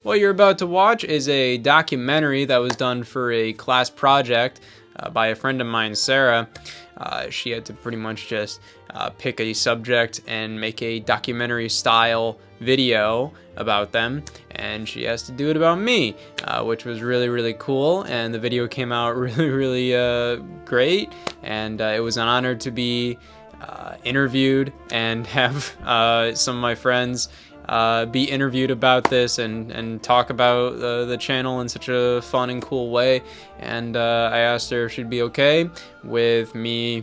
What you're about to watch is a documentary that was done for a class project by a friend of mine, Sarah. She had to pretty much just pick a subject and make a documentary style video about them, and she has to do it about me, which was really, really cool. And the video came out really, really great, and it was an honor to be interviewed and have some of my friends be interviewed about this and talk about the channel in such a fun and cool way. And I asked her if she'd be okay with me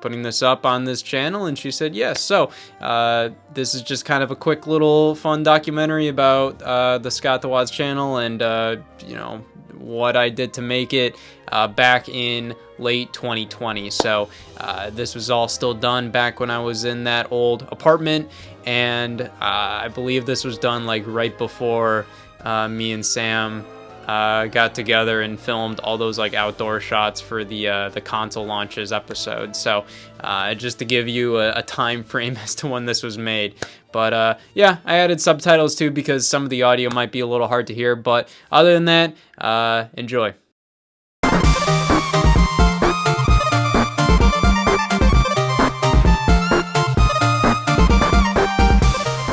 putting this up on this channel, and she said yes. So this is just kind of a quick little fun documentary about the Scott the Woz channel, and you know, what I did to make it back in late 2020. So this was all still done back when I was in that old apartment, and I believe this was done like right before me and Sam got together and filmed all those like outdoor shots for the console launches episode. So just to give you a time frame as to when this was made. But yeah, I added subtitles too because some of the audio might be a little hard to hear. But other than that, enjoy.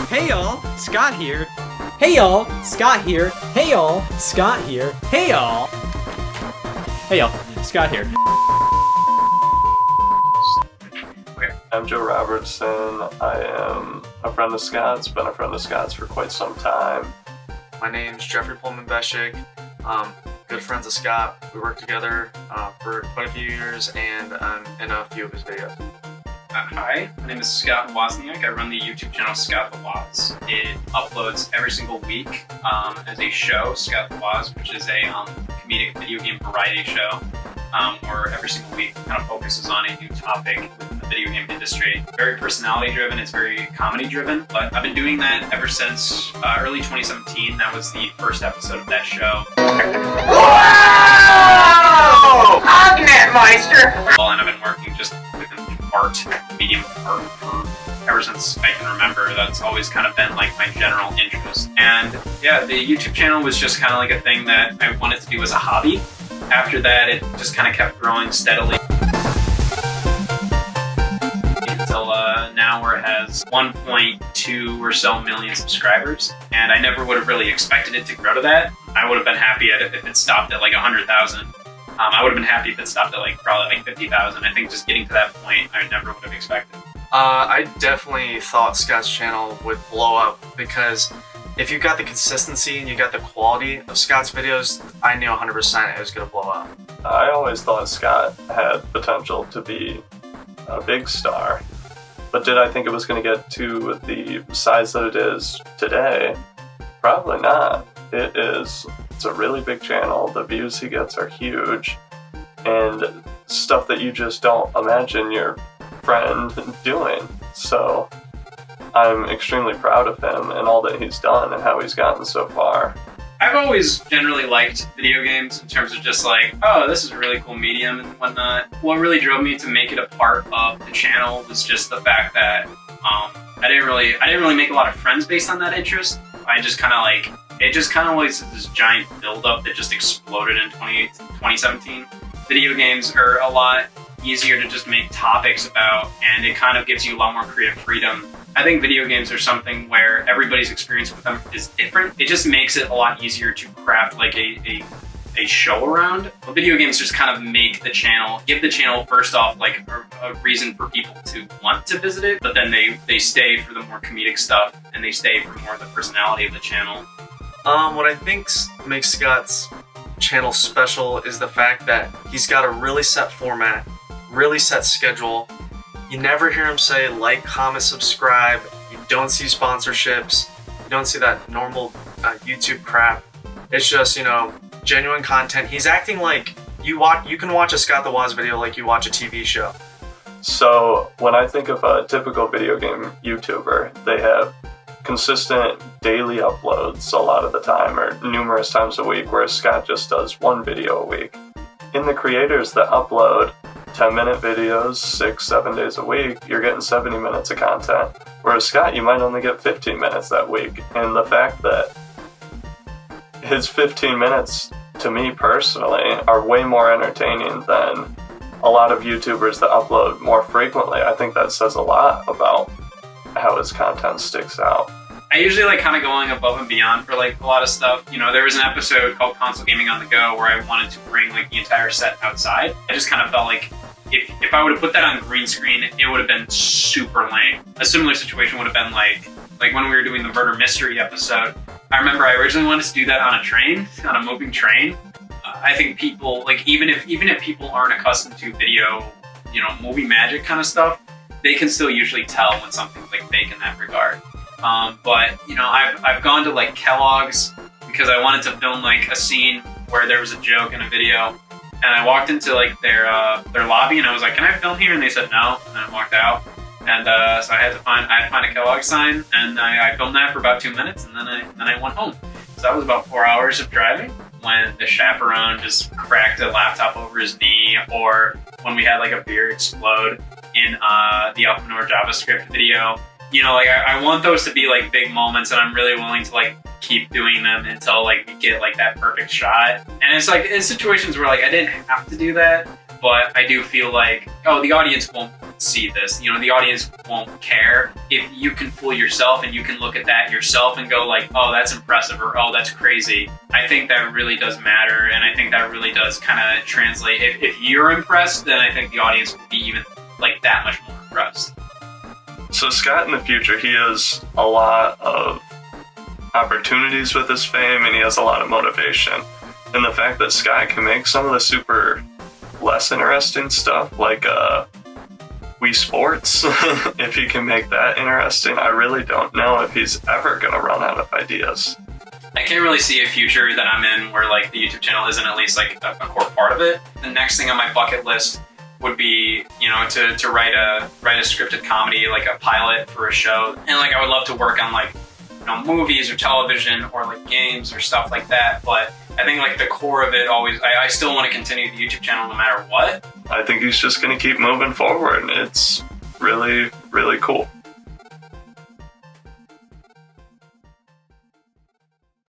Hey y'all, Scott here. Hey y'all, Scott here. Hey y'all, Scott here. Hey y'all. Hey y'all, Scott here. I'm Joe Robertson. I am a friend of Scott's, been a friend of Scott's for quite some time. My name's Jeffrey Pullman Beshik. Good friends of Scott. We worked together for quite a few years, and I'm in a few of his videos. Hi, my name is Scott Wozniak. I run the YouTube channel Scott the Woz. It uploads every single week as a show, Scott the Woz, which is a comedic video game variety show, where every single week kind of focuses on a new topic within the video game industry. Very personality driven, it's very comedy driven, but I've been doing that ever since early 2017. That was the first episode of that show. Whoa! Agnetmeister! Well, and I've been working just within art, medium art, for ever since I can remember. That's always kind of been like my general interest. And yeah, the YouTube channel was just kind of like a thing that I wanted to do as a hobby. After that, it just kind of kept growing steadily until now, where it has 1.2 or so million subscribers. And I never would have really expected it to grow to that. I would have been happy if it stopped at like 100,000. I would have been happy if it stopped at like probably like 50,000. I think just getting to that point, I never would have expected. I definitely thought Scott's channel would blow up, because if you got the consistency and you got the quality of Scott's videos, I knew 100% it was going to blow up. I always thought Scott had potential to be a big star, but did I think it was going to get to the size that it is today? Probably not. It's a really big channel. The views he gets are huge, and stuff that you just don't imagine your friend doing. So I'm extremely proud of him and all that he's done and how he's gotten so far. I've always generally liked video games in terms of just like, oh, this is a really cool medium and whatnot. What really drove me to make it a part of the channel was just the fact that I didn't really make a lot of friends based on that interest. I just kind of like, it just kind of was this giant buildup that just exploded in 2017. Video games are a lot easier to just make topics about, and it kind of gives you a lot more creative freedom. I think video games are something where everybody's experience with them is different. It just makes it a lot easier to craft like a show around. Well, video games just kind of make the channel, give the channel first off like a reason for people to want to visit it, but then they stay for the more comedic stuff, and they stay for more of the personality of the channel. What I think makes Scott's channel special is the fact that he's got a really set format, really set schedule. You never hear him say like, comment, subscribe. You don't see sponsorships. You don't see that normal YouTube crap. It's just, you know, genuine content. He's acting like you can watch a Scott the Woz video like you watch a TV show. So when I think of a typical video game YouTuber, they have consistent daily uploads a lot of the time, or numerous times a week, whereas Scott just does one video a week. In the creators that upload 10-minute videos 6-7 days a week, you're getting 70 minutes of content, whereas Scott, you might only get 15 minutes that week. And the fact that his 15 minutes, to me personally, are way more entertaining than a lot of YouTubers that upload more frequently. I think that says a lot about how his content sticks out. I usually like kind of going above and beyond for like a lot of stuff. You know, there was an episode called Console Gaming on the Go where I wanted to bring like the entire set outside. I just kind of felt like if I would have put that on green screen, it would have been super lame. A similar situation would have been like when we were doing the murder mystery episode. I remember I originally wanted to do that on a train, on a moving train. I think people, like even if people aren't accustomed to video, you know, movie magic kind of stuff, they can still usually tell when something's like fake in that regard. But you know, I've gone to like Kellogg's because I wanted to film like a scene where there was a joke in a video, and I walked into like their lobby and I was like, "Can I film here?" And they said no, and I walked out. And so I had to find a Kellogg sign, and I filmed that for about 2 minutes, and then I went home. So that was about 4 hours of driving. When the chaperone just cracked a laptop over his knee, or when we had like a beer explode in the Elfinore JavaScript video. You know, like I want those to be like big moments, and I'm really willing to like keep doing them until like we get like that perfect shot. And it's like in situations where like I didn't have to do that, but I do feel like, oh, the audience won't see this. You know, the audience won't care. If you can fool yourself and you can look at that yourself and go like, oh, that's impressive, or oh, that's crazy. I think that really does matter, and I think that really does kind of translate. If you're impressed, then I think the audience will be even like that much more impressed. So Scott in the future, he has a lot of opportunities with his fame, and he has a lot of motivation. And the fact that Scott can make some of the super less interesting stuff, like Wii Sports, if he can make that interesting, I really don't know if he's ever going to run out of ideas. I can't really see a future that I'm in where like the YouTube channel isn't at least like a core part of it. The next thing on my bucket list would be, you know, to write a scripted comedy, like a pilot for a show. And like I would love to work on like, you know, movies or television or like games or stuff like that. But I think like the core of it always, I still want to continue the YouTube channel no matter what. I think he's just going to keep moving forward. It's really, really cool.